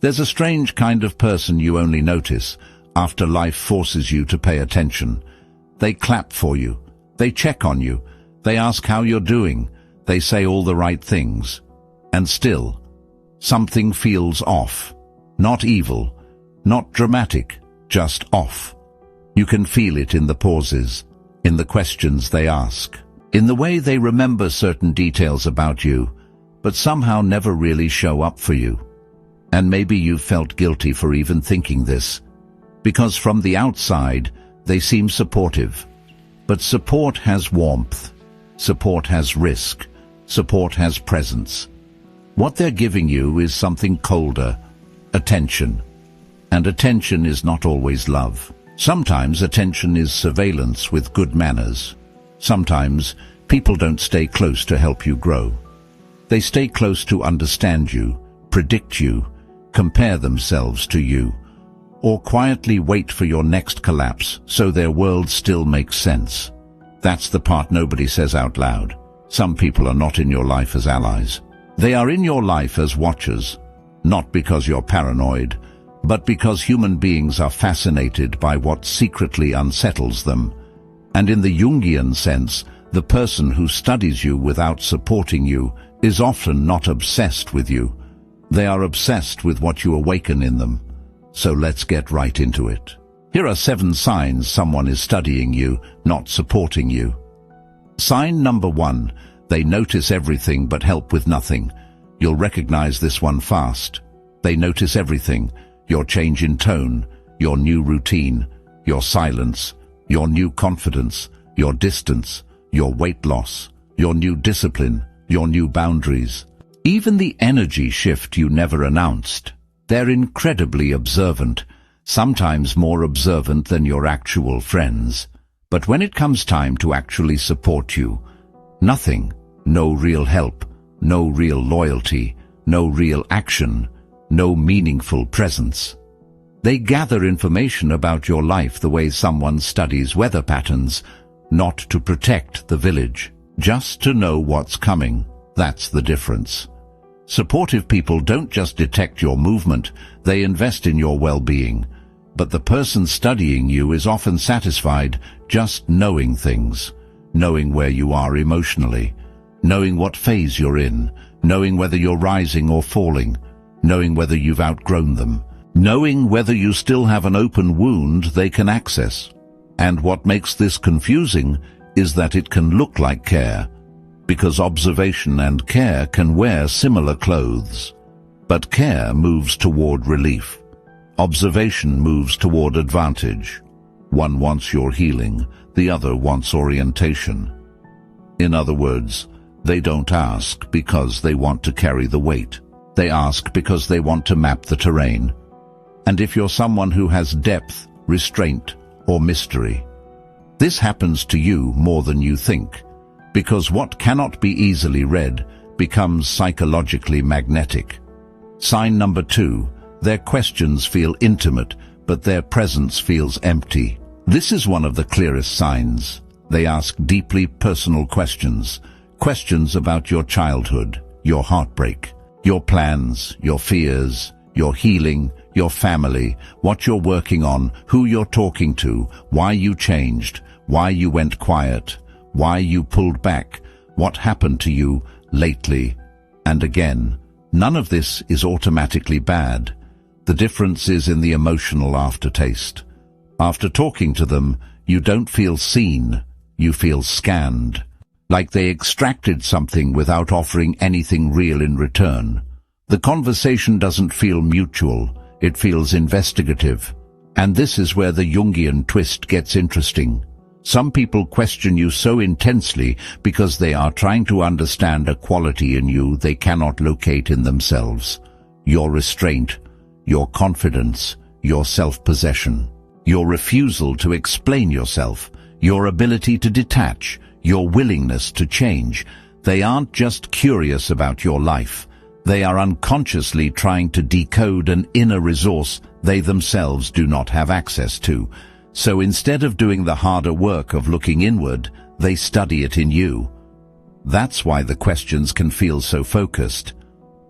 There's a strange kind of person you only notice after life forces you to pay attention. They clap for you. They check on you. They ask how you're doing. They say all the right things. And still, something feels off. Not evil, not dramatic, just off. You can feel it in the pauses, in the questions they ask, in the way they remember certain details about you, but somehow never really show up for you. And maybe you've felt guilty for even thinking this, because from the outside, they seem supportive. But support has warmth. Support has risk. Support has presence. What they're giving you is something colder, attention. And attention is not always love. Sometimes attention is surveillance with good manners. Sometimes people don't stay close to help you grow. They stay close to understand you, predict you, compare themselves to you, or quietly wait for your next collapse so their world still makes sense. That's the part nobody says out loud. Some people are not in your life as allies. They are in your life as watchers, not because you're paranoid, but because human beings are fascinated by what secretly unsettles them. And in the Jungian sense, the person who studies you without supporting you is often not obsessed with you. They are obsessed with what you awaken in them. So let's get right into it. Here are 7 signs someone is studying you, not supporting you. Sign number 1. They notice everything but help with nothing. You'll recognize this one fast. They notice everything. Your change in tone, your new routine, your silence, your new confidence, your distance, your weight loss, your new discipline, your new boundaries. Even the energy shift you never announced. They're incredibly observant, sometimes more observant than your actual friends. But when it comes time to actually support you, nothing, no real help, no real loyalty, no real action, no meaningful presence. They gather information about your life the way someone studies weather patterns, not to protect the village, just to know what's coming. That's the difference. Supportive people don't just detect your movement, they invest in your well-being. But the person studying you is often satisfied just knowing things, knowing where you are emotionally, knowing what phase you're in, knowing whether you're rising or falling, knowing whether you've outgrown them, knowing whether you still have an open wound they can access. And what makes this confusing is that it can look like care, because observation and care can wear similar clothes. But care moves toward relief. Observation moves toward advantage. One wants your healing, the other wants orientation. In other words, they don't ask because they want to carry the weight. They ask because they want to map the terrain. And if you're someone who has depth, restraint, or mystery, this happens to you more than you think. Because what cannot be easily read becomes psychologically magnetic. Sign number 2, their questions feel intimate, but their presence feels empty. This is one of the clearest signs. They ask deeply personal questions, questions about your childhood, your heartbreak, your plans, your fears, your healing, your family, what you're working on, who you're talking to, why you changed, why you went quiet, why you pulled back, what happened to you lately, and again. None of this is automatically bad. The difference is in the emotional aftertaste. After talking to them, you don't feel seen, you feel scanned, like they extracted something without offering anything real in return. The conversation doesn't feel mutual, it feels investigative. And this is where the Jungian twist gets interesting. Some people question you so intensely because they are trying to understand a quality in you they cannot locate in themselves. Your restraint, your confidence, your self-possession, your refusal to explain yourself, your ability to detach, your willingness to change. They aren't just curious about your life. They are unconsciously trying to decode an inner resource they themselves do not have access to. So instead of doing the harder work of looking inward, they study it in you. That's why the questions can feel so focused,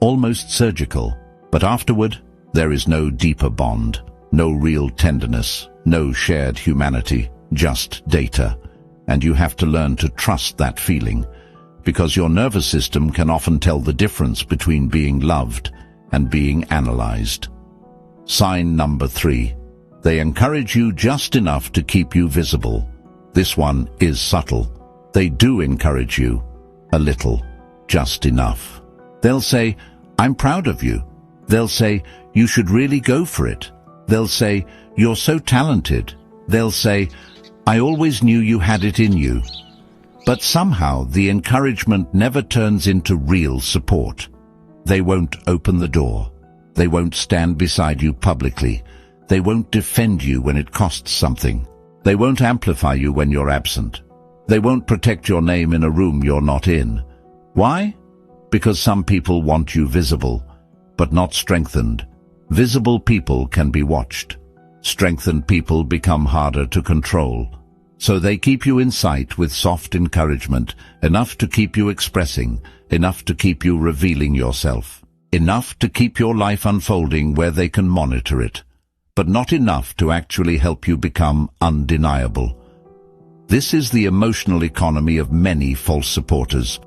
almost surgical. But afterward, There is no deeper bond, no real tenderness, no shared humanity, just data. And you have to learn to trust that feeling, because your nervous system can often tell the difference between being loved and being analyzed. Sign number 3. They encourage you just enough to keep you visible. This one is subtle. They do encourage you a little, just enough. They'll say, "I'm proud of you." They'll say, "You should really go for it." They'll say, "You're so talented." They'll say, "I always knew you had it in you." But somehow the encouragement never turns into real support. They won't open the door. They won't stand beside you publicly. They won't defend you when it costs something. They won't amplify you when you're absent. They won't protect your name in a room you're not in. Why? Because some people want you visible, but not strengthened. Visible people can be watched. Strengthened people become harder to control. So they keep you in sight with soft encouragement, enough to keep you expressing, enough to keep you revealing yourself, enough to keep your life unfolding where they can monitor it, but not enough to actually help you become undeniable. This is the emotional economy of many false supporters.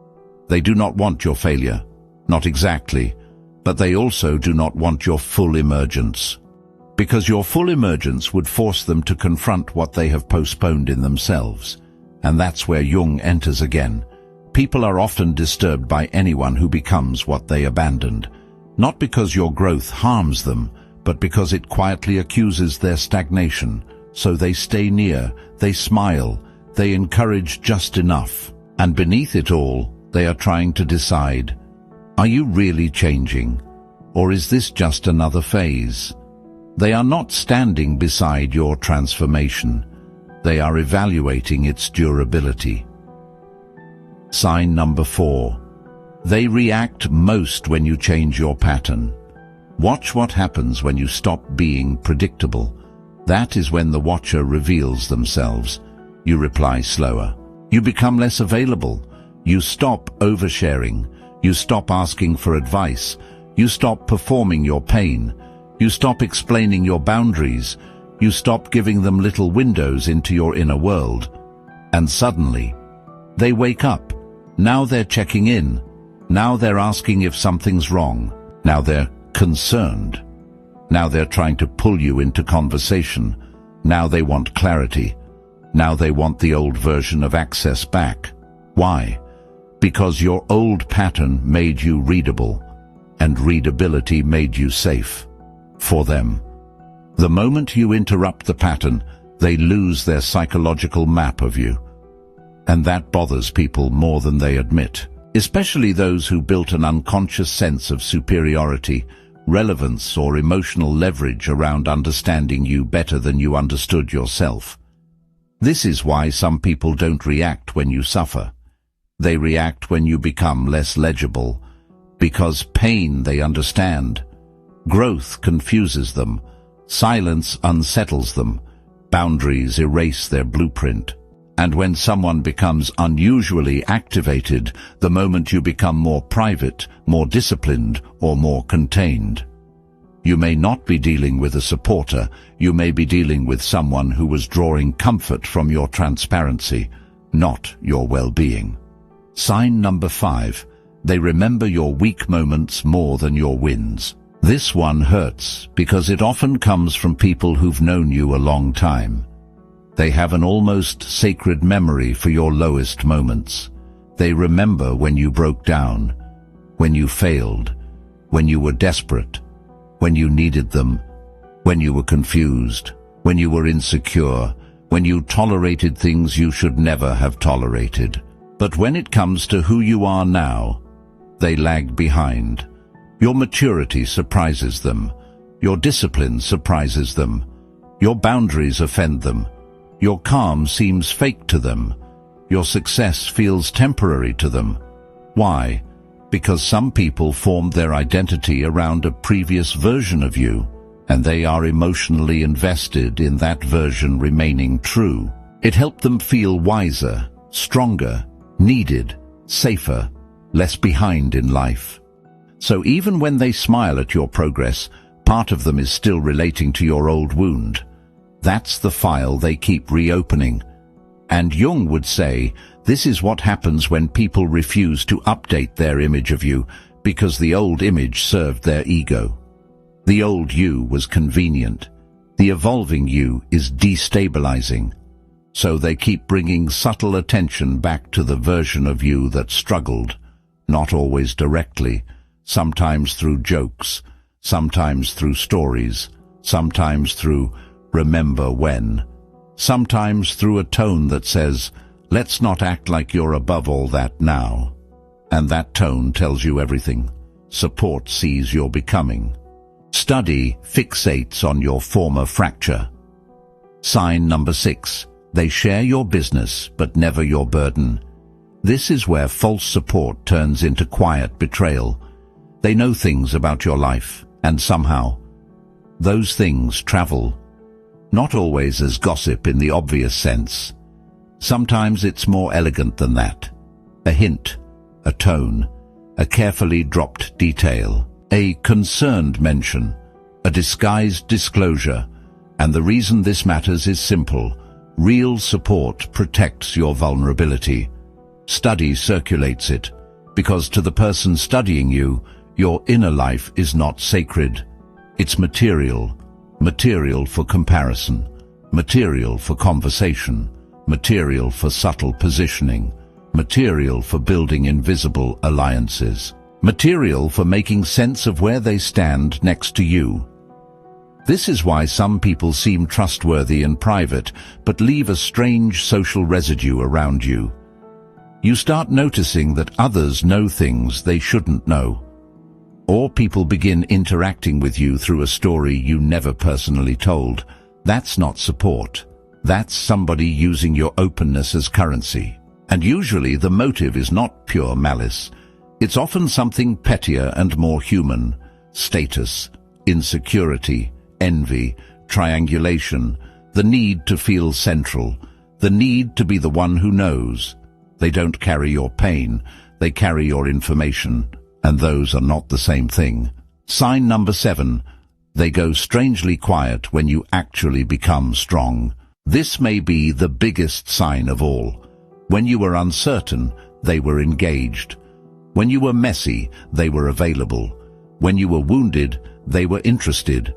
They do not want your failure, not exactly, but they also do not want your full emergence. Because your full emergence would force them to confront what they have postponed in themselves. And that's where Jung enters again. People are often disturbed by anyone who becomes what they abandoned. Not because your growth harms them, but because it quietly accuses their stagnation. So they stay near, they smile, they encourage just enough. And beneath it all, they are trying to decide, are you really changing? Or is this just another phase? They are not standing beside your transformation. They are evaluating its durability. Sign number 4. They react most when you change your pattern. Watch what happens when you stop being predictable. That is when the watcher reveals themselves. You reply slower. You become less available. You stop oversharing. You stop asking for advice. You stop performing your pain. You stop explaining your boundaries. You stop giving them little windows into your inner world. And suddenly, they wake up. Now they're checking in. Now they're asking if something's wrong. Now they're concerned. Now they're trying to pull you into conversation. Now they want clarity. Now they want the old version of access back. Why? Because your old pattern made you readable, and readability made you safe. For them. The moment you interrupt the pattern, they lose their psychological map of you. And that bothers people more than they admit, especially those who built an unconscious sense of superiority, relevance, or emotional leverage around understanding you better than you understood yourself. This is why some people don't react when you suffer. They react when you become less legible, because pain they understand. Growth confuses them, silence unsettles them, boundaries erase their blueprint. And when someone becomes unusually activated, the moment you become more private, more disciplined, or more contained. You may not be dealing with a supporter, you may be dealing with someone who was drawing comfort from your transparency, not your well-being. Sign number 5. They remember your weak moments more than your wins. This one hurts because it often comes from people who've known you a long time. They have an almost sacred memory for your lowest moments. They remember when you broke down, when you failed, when you were desperate, when you needed them, when you were confused, when you were insecure, when you tolerated things you should never have tolerated. But when it comes to who you are now, they lag behind. Your maturity surprises them. Your discipline surprises them. Your boundaries offend them. Your calm seems fake to them. Your success feels temporary to them. Why? Because some people formed their identity around a previous version of you, and they are emotionally invested in that version remaining true. It helped them feel wiser, stronger, needed, safer, less behind in life. So even when they smile at your progress, Part of them is still relating to your old wound. That's the file they keep reopening. And Jung would say, this is what happens when people refuse to update their image of you because the old image served their ego. The old you was convenient. The evolving you is destabilizing. So they keep bringing subtle attention back to the version of you that struggled, not always directly, sometimes through jokes, sometimes through stories, sometimes through remember when, sometimes through a tone that says, let's not act like you're above all that now. And that tone tells you everything. Support sees you're becoming. Study fixates on your former fracture. Sign number 6. They share your business, but never your burden. This is where false support turns into quiet betrayal. They know things about your life, and somehow, those things travel. Not always as gossip in the obvious sense. Sometimes it's more elegant than that. A hint, a tone, a carefully dropped detail, a concerned mention, a disguised disclosure. And the reason this matters is simple. Real support protects your vulnerability. Study circulates it, because to the person studying you, your inner life is not sacred. It's material. Material for comparison, material for conversation, material for subtle positioning, material for building invisible alliances, material for making sense of where they stand next to you. This is why some people seem trustworthy in private, but leave a strange social residue around you. You start noticing that others know things they shouldn't know. Or people begin interacting with you through a story you never personally told. That's not support. That's somebody using your openness as currency. And usually the motive is not pure malice. It's often something pettier and more human. Status, insecurity, envy, triangulation, the need to feel central, the need to be the one who knows. They don't carry your pain, they carry your information. And those are not the same thing. Sign number 7. They go strangely quiet when you actually become strong. This may be the biggest sign of all. When you were uncertain, they were engaged. When you were messy, they were available. When you were wounded, they were interested.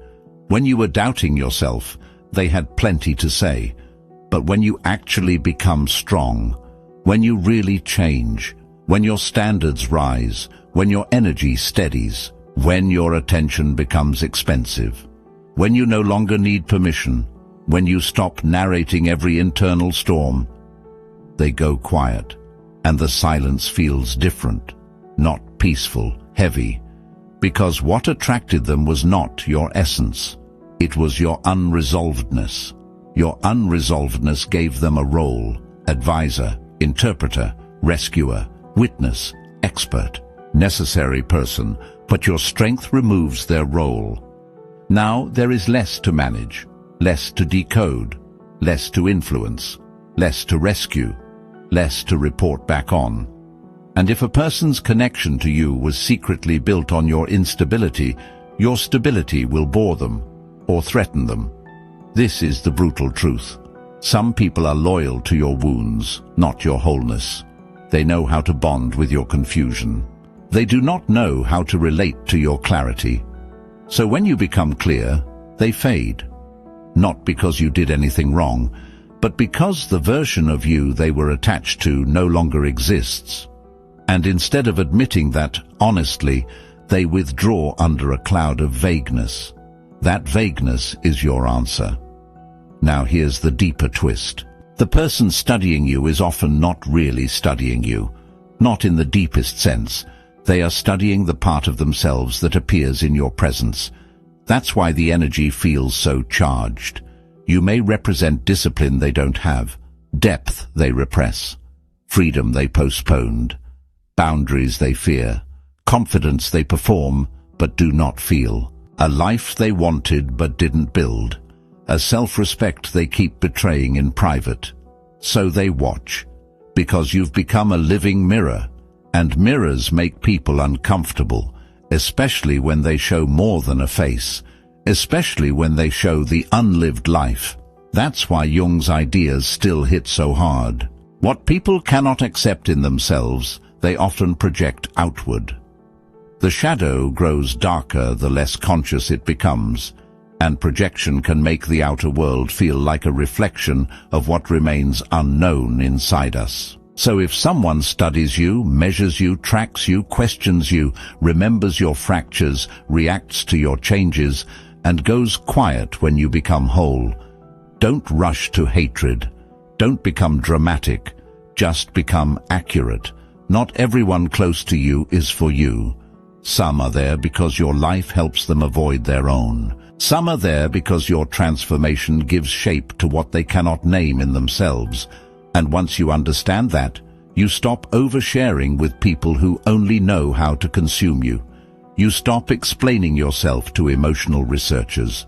When you were doubting yourself, they had plenty to say. But when you actually become strong, when you really change, when your standards rise, when your energy steadies, when your attention becomes expensive, when you no longer need permission, when you stop narrating every internal storm, they go quiet, and the silence feels different, not peaceful, heavy, because what attracted them was not your essence, it was your unresolvedness. Your unresolvedness gave them a role: advisor, interpreter, rescuer, witness, expert, necessary person, but your strength removes their role. Now there is less to manage, less to decode, less to influence, less to rescue, less to report back on. And if a person's connection to you was secretly built on your instability, your stability will bore them or threaten them. This is the brutal truth. Some people are loyal to your wounds, not your wholeness. They know how to bond with your confusion. They do not know how to relate to your clarity. So when you become clear, they fade. Not because you did anything wrong, but because the version of you they were attached to no longer exists. And instead of admitting that honestly, they withdraw under a cloud of vagueness. That vagueness is your answer. Now here's the deeper twist. The person studying you is often not really studying you, not in the deepest sense. They are studying the part of themselves that appears in your presence. That's why the energy feels so charged. You may represent discipline they don't have, depth they repress, freedom they postponed, boundaries they fear, confidence they perform but do not feel, a life they wanted but didn't build, a self-respect they keep betraying in private. So they watch, because you've become a living mirror. And mirrors make people uncomfortable, especially when they show more than a face, especially when they show the unlived life. That's why Jung's ideas still hit so hard. What people cannot accept in themselves, they often project outward. The shadow grows darker the less conscious it becomes, and projection can make the outer world feel like a reflection of what remains unknown inside us. So if someone studies you, measures you, tracks you, questions you, remembers your fractures, reacts to your changes, and goes quiet when you become whole, don't rush to hatred. Don't become dramatic. Just become accurate. Not everyone close to you is for you. Some are there because your life helps them avoid their own. Some are there because your transformation gives shape to what they cannot name in themselves. And once you understand that, you stop oversharing with people who only know how to consume you. You stop explaining yourself to emotional researchers.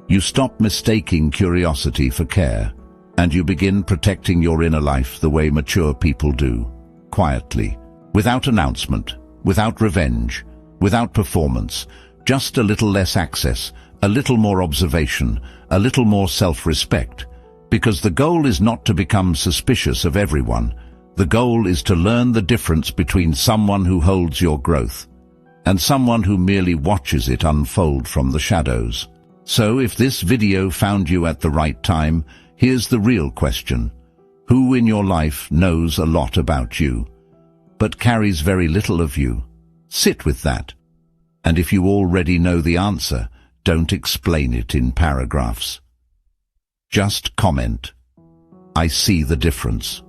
You stop mistaking curiosity for care. And you begin protecting your inner life the way mature people do. Quietly. Without announcement. Without revenge. Without performance. Just a little less access. A little more observation. A little more self-respect. Because the goal is not to become suspicious of everyone. The goal is to learn the difference between someone who holds your growth and someone who merely watches it unfold from the shadows. So if this video found you at the right time, here's the real question. Who in your life knows a lot about you, but carries very little of you? Sit with that. And if you already know the answer, don't explain it in paragraphs. Just comment, I see the difference.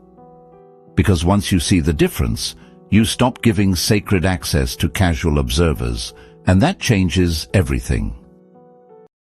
Because once you see the difference, you stop giving sacred access to casual observers, and that changes everything.